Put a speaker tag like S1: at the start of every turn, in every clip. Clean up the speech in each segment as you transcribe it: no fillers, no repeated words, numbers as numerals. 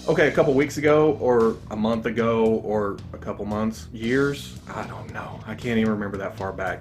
S1: Okay, a couple weeks ago, or a month ago, or a couple months, years, I don't know. I can't even remember that far back.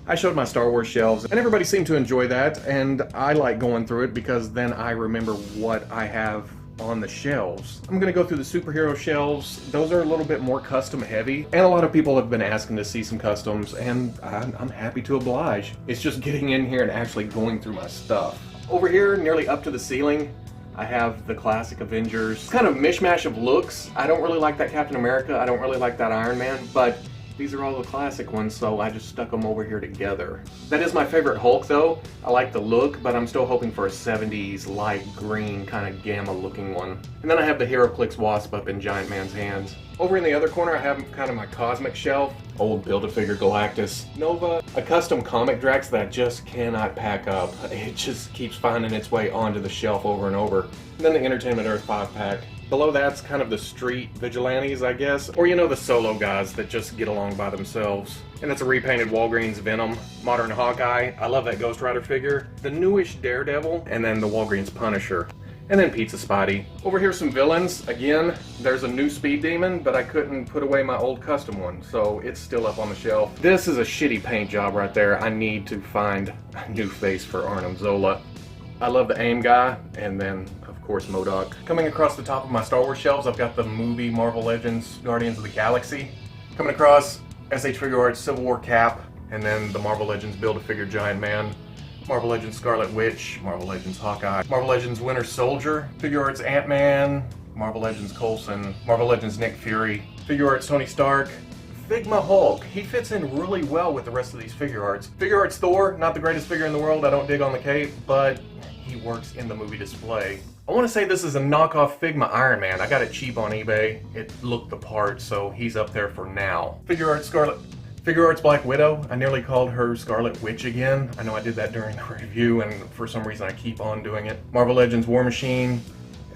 S1: I showed my Star Wars shelves, and everybody seemed to enjoy that, and I like going through it because then I remember what I have on the shelves. I'm gonna go through the superhero shelves. Those are a little bit more custom heavy, and a lot of people have been asking to see some customs, and I'm happy to oblige. It's just getting in here and actually going through my stuff. Over here, nearly up to the ceiling, I have the classic Avengers. Kind of mishmash of looks. I don't really like that Captain America. I don't really like that Iron Man, but these are all the classic ones, so I just stuck them over here together. That is my favorite Hulk, though. I like the look, but I'm still hoping for a 70s light green kind of gamma looking one. And then I have the Heroclix Wasp up in Giant Man's hands. Over in the other corner, I have kind of my cosmic shelf. Old Build-A-Figure Galactus. Nova, a custom comic Drax that I just cannot pack up. It just keeps finding its way onto the shelf over and over. And then the Entertainment Earth 5-pack. Below that's kind of the street vigilantes, I guess. Or, you know, the solo guys that just get along by themselves. And that's a repainted Walgreens Venom, modern Hawkeye. I love that Ghost Rider figure. The newish Daredevil, and then the Walgreens Punisher. And then Pizza Spidey. Over here some villains. Again, there's a new Speed Demon, but I couldn't put away my old custom one, so it's still up on the shelf. This is a shitty paint job right there. I need to find a new face for Arnim Zola. I love the AIM guy, and then, of course, MODOK. Coming across the top of my Star Wars shelves, I've got the movie Marvel Legends Guardians of the Galaxy. Coming across SH Figuarts Civil War Cap, and then the Marvel Legends Build-A-Figure Giant Man. Marvel Legends Scarlet Witch, Marvel Legends Hawkeye, Marvel Legends Winter Soldier, Figuarts Ant-Man, Marvel Legends Coulson, Marvel Legends Nick Fury, Figuarts Tony Stark, Figma Hulk. He fits in really well with the rest of these Figuarts. Figuarts Thor, not the greatest figure in the world, I don't dig on the cape, but he works in the movie display. I want to say this is a knockoff Figma Iron Man. I got it cheap on eBay. It looked the part, so he's up there for now. Figuarts Black Widow. I nearly called her Scarlet Witch again. I know I did that during the review, and for some reason I keep on doing it. Marvel Legends War Machine.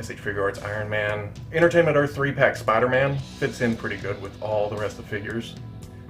S1: SH Figuarts Iron Man. Entertainment Earth 3-pack Spider-Man. Fits in pretty good with all the rest of the figures.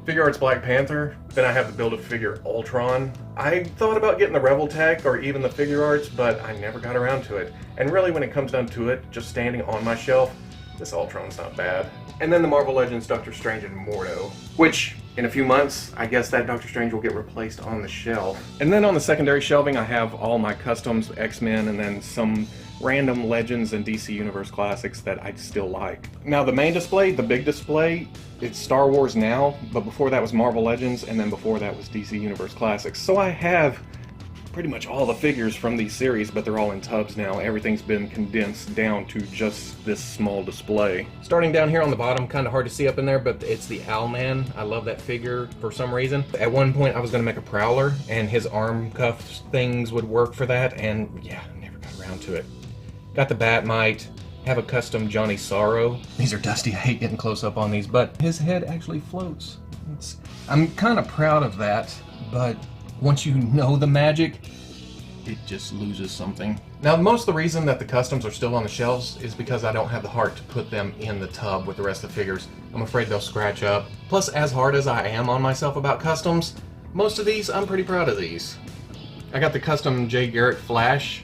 S1: Figuarts Black Panther. Then I have the Build-A-Figure Ultron. I thought about getting the Rebel Tech or even the Figuarts, but I never got around to it. And really, when it comes down to it, just standing on my shelf, this Ultron's not bad. And then the Marvel Legends Doctor Strange and Mordo, which in a few months, I guess that Doctor Strange will get replaced on the shelf. And then on the secondary shelving, I have all my customs, X-Men, and then some random Legends and DC Universe classics that I still like. Now the main display, the big display, it's Star Wars now, but before that was Marvel Legends, and then before that was DC Universe classics. So I have pretty much all the figures from these series, but they're all in tubs now. Everything's been condensed down to just this small display. Starting down here on the bottom, kind of hard to see up in there, but it's the Owlman. I love that figure for some reason. At one point I was going to make a Prowler, and his arm cuff things would work for that, and yeah, never got around to it. Got the Batmite, have a custom Johnny Sorrow. These are dusty, I hate getting close up on these, but his head actually floats. I'm kind of proud of that, but once you know the magic, it just loses something. Now, most of the reason that the customs are still on the shelves is because I don't have the heart to put them in the tub with the rest of the figures. I'm afraid they'll scratch up. Plus, as hard as I am on myself about customs, most of these, I'm pretty proud of these. I got the custom Jay Garrick Flash,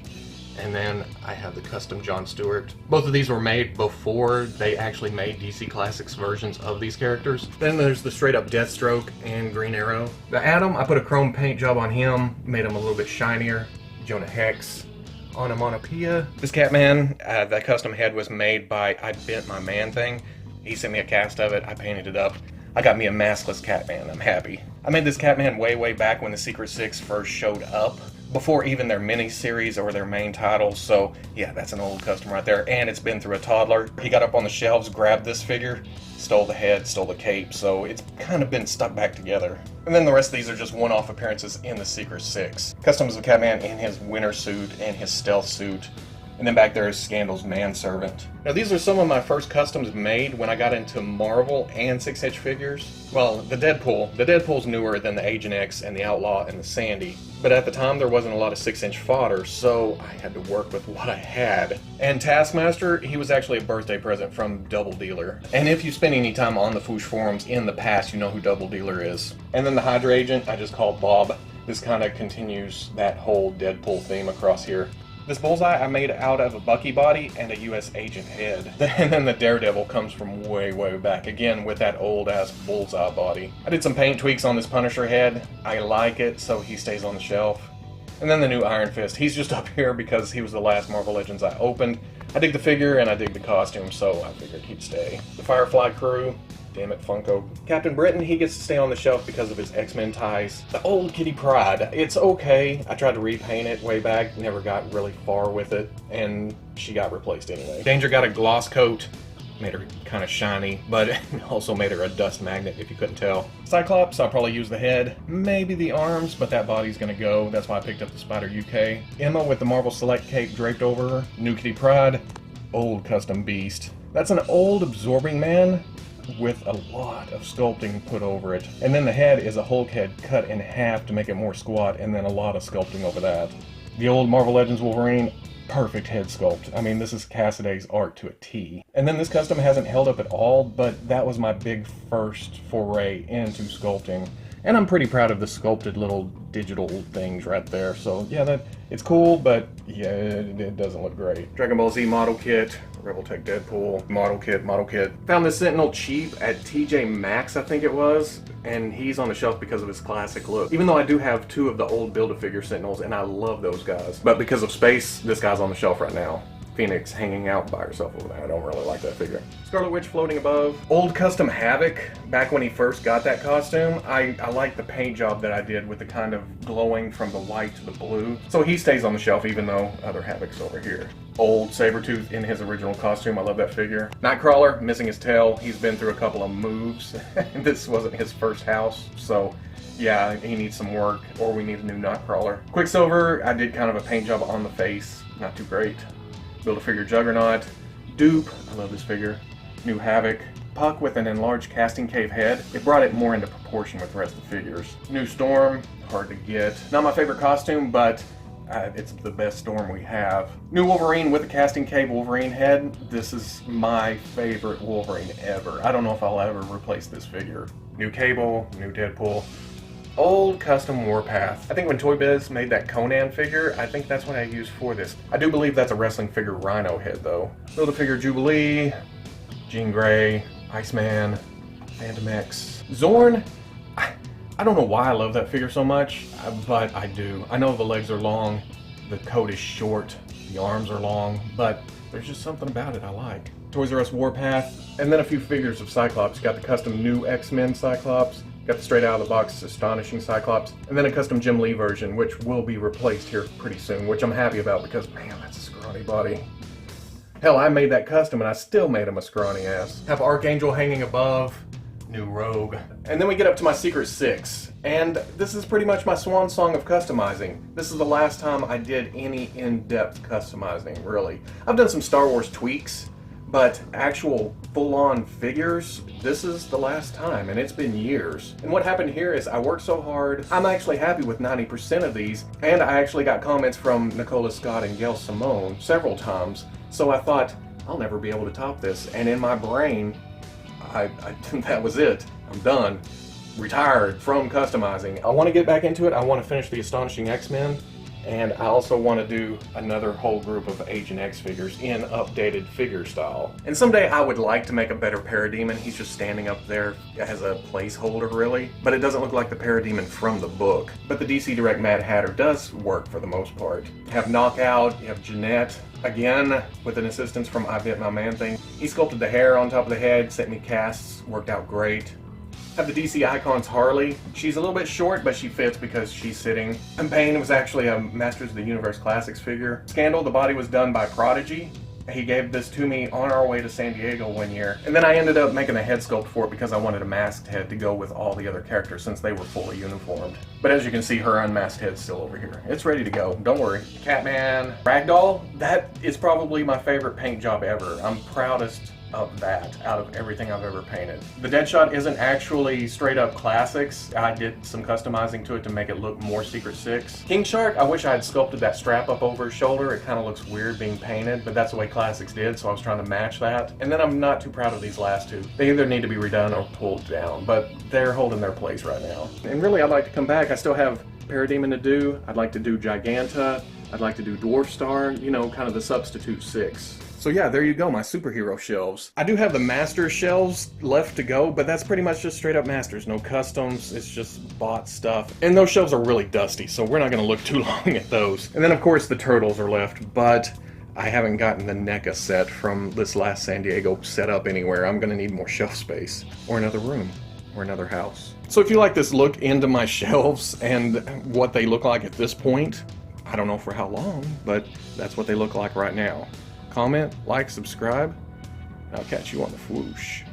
S1: and then I have the custom Jon Stewart. Both of these were made before they actually made DC Classics versions of these characters. Then there's the straight up Deathstroke and Green Arrow. The Atom, I put a chrome paint job on him, made him a little bit shinier. Jonah Hex, Onomatopoeia. This Catman, that custom head was made by I Bent My Man thing. He sent me a cast of it, I painted it up. I got me a maskless Catman, I'm happy. I made this Catman way back when the Secret Six first showed up, before even their mini-series or their main titles, so yeah, that's an old custom right there, and it's been through a toddler. He got up on the shelves, grabbed this figure, stole the head, stole the cape, so it's kind of been stuck back together. And then the rest of these are just one-off appearances in the Secret Six. Customs of Catman in his winter suit and his stealth suit. And then back there is Scandal's Manservant. Now these are some of my first customs made when I got into Marvel and 6-inch figures. Well, the Deadpool's newer than the Agent X and the Outlaw and the Sandy. But at the time there wasn't a lot of 6-inch fodder, so I had to work with what I had. And Taskmaster, he was actually a birthday present from Double Dealer. And if you spend any time on the Fwoosh forums in the past, you know who Double Dealer is. And then the Hydra Agent, I just called Bob. This kind of continues that whole Deadpool theme across here. This Bullseye I made out of a Bucky body and a US agent head. And then the Daredevil comes from way, way back, again with that old ass Bullseye body. I did some paint tweaks on this Punisher head. I like it, so he stays on the shelf. And then the new Iron Fist. He's just up here because he was the last Marvel Legends I opened. I dig the figure and I dig the costume, so I figured he'd stay. The Firefly Crew. Damn it, Funko. Captain Britain, he gets to stay on the shelf because of his X-Men ties. The old Kitty Pryde, it's okay. I tried to repaint it way back, never got really far with it, and she got replaced anyway. Danger got a gloss coat, made her kind of shiny, but also made her a dust magnet if you couldn't tell. Cyclops, I'll probably use the head, maybe the arms, but that body's gonna go. That's why I picked up the Spider UK. Emma with the Marvel Select cape draped over her. New Kitty Pryde, old custom beast. That's an old absorbing man with a lot of sculpting put over it. And then the head is a Hulk head cut in half to make it more squat, and then a lot of sculpting over that. The old Marvel Legends Wolverine, perfect head sculpt. I mean, this is Cassiday's art to a T. And then this custom hasn't held up at all, but that was my big first foray into sculpting. And I'm pretty proud of the sculpted little digital things right there. So yeah, it's cool, but yeah, it doesn't look great. Dragon Ball Z model kit, Rebel Tech Deadpool, model kit. Found this Sentinel cheap at TJ Maxx, I think it was, and he's on the shelf because of his classic look. Even though I do have two of the old Build-A-Figure Sentinels, and I love those guys. But because of space, this guy's on the shelf right now. Phoenix hanging out by herself over there. I don't really like that figure. Scarlet Witch floating above. Old custom Havoc, back when he first got that costume. I like the paint job that I did with the kind of glowing from the white to the blue. So he stays on the shelf even though other Havoc's over here. Old Sabretooth in his original costume. I love that figure. Nightcrawler, missing his tail. He's been through a couple of moves. This wasn't his first house, so yeah, he needs some work, or we need a new Nightcrawler. Quicksilver, I did kind of a paint job on the face. Not too great. Build-A-Figure Juggernaut. Dupe, I love this figure. New Havoc. Puck with an enlarged casting cave head. It brought it more into proportion with the rest of the figures. New Storm, hard to get. Not my favorite costume, but it's the best Storm we have. New Wolverine with a casting cave Wolverine head. This is my favorite Wolverine ever. I don't know if I'll ever replace this figure. New Cable, new Deadpool. Old custom Warpath. I think when Toy Biz made that Conan figure, I think that's what I used for this. I do believe that's a wrestling figure Rhino head though. Build-A-Figure Jubilee, Jean Grey, Iceman, Phantom X. Zorn, I don't know why I love that figure so much, but I do. I know the legs are long, the coat is short, the arms are long, but there's just something about it I like. Toys R Us Warpath, and then a few figures of Cyclops. Got the custom new X-Men Cyclops, got the straight out of the box Astonishing Cyclops, and then a custom Jim Lee version, which will be replaced here pretty soon, which I'm happy about because, man, that's a scrawny body. Hell, I made that custom and I still made him a scrawny ass. Have Archangel hanging above, new Rogue. And then we get up to my Secret 6, and this is pretty much my swan song of customizing. This is the last time I did any in-depth customizing, really. I've done some Star Wars tweaks, but actual full-on figures, this is the last time, and it's been years. And what happened here is I worked so hard, I'm actually happy with 90% of these, and I actually got comments from Nicola Scott and Gail Simone several times, so I thought, I'll never be able to top this. And in my brain, that was it. I'm done. Retired from customizing. I want to get back into it. I want to finish the Astonishing X-Men. And I also want to do another whole group of Agent X figures in updated figure style. And someday I would like to make a better Parademon. He's just standing up there as a placeholder, really. But it doesn't look like the Parademon from the book. But the DC Direct Mad Hatter does work for the most part. You have Knockout, you have Jeanette, again, with an assistance from I Bit My Man Thing. He sculpted the hair on top of the head, sent me casts, worked out great. Have the DC Icons Harley. She's a little bit short, but she fits because she's sitting. And Bane was actually a Masters of the Universe Classics figure. Scandal, the body was done by Prodigy. He gave this to me on our way to San Diego one year. And then I ended up making a head sculpt for it because I wanted a masked head to go with all the other characters since they were fully uniformed. But as you can see, her unmasked head's still over here. It's ready to go, don't worry. Catman, Ragdoll, that is probably my favorite paint job ever. I'm proudest of that out of everything I've ever painted. The Deadshot isn't actually straight up classics. I did some customizing to it to make it look more Secret 6. King Shark, I wish I had sculpted that strap up over his shoulder. It kind of looks weird being painted, but that's the way classics did, so I was trying to match that. And then I'm not too proud of these last two. They either need to be redone or pulled down, but they're holding their place right now. And really, I'd like to come back. I still have Parademon to do. I'd like to do Giganta. I'd like to do Dwarf Star, you know, kind of the substitute 6. So yeah, there you go, my superhero shelves. I do have the Masters shelves left to go, but that's pretty much just straight up Masters. No customs, it's just bought stuff. And those shelves are really dusty, so we're not gonna look too long at those. And then of course the Turtles are left, but I haven't gotten the NECA set from this last San Diego set up anywhere. I'm gonna need more shelf space, or another room, or another house. So if you like this look into my shelves and what they look like at this point, I don't know for how long, but that's what they look like right now. Comment, like, subscribe. I'll catch you on the Fwoosh.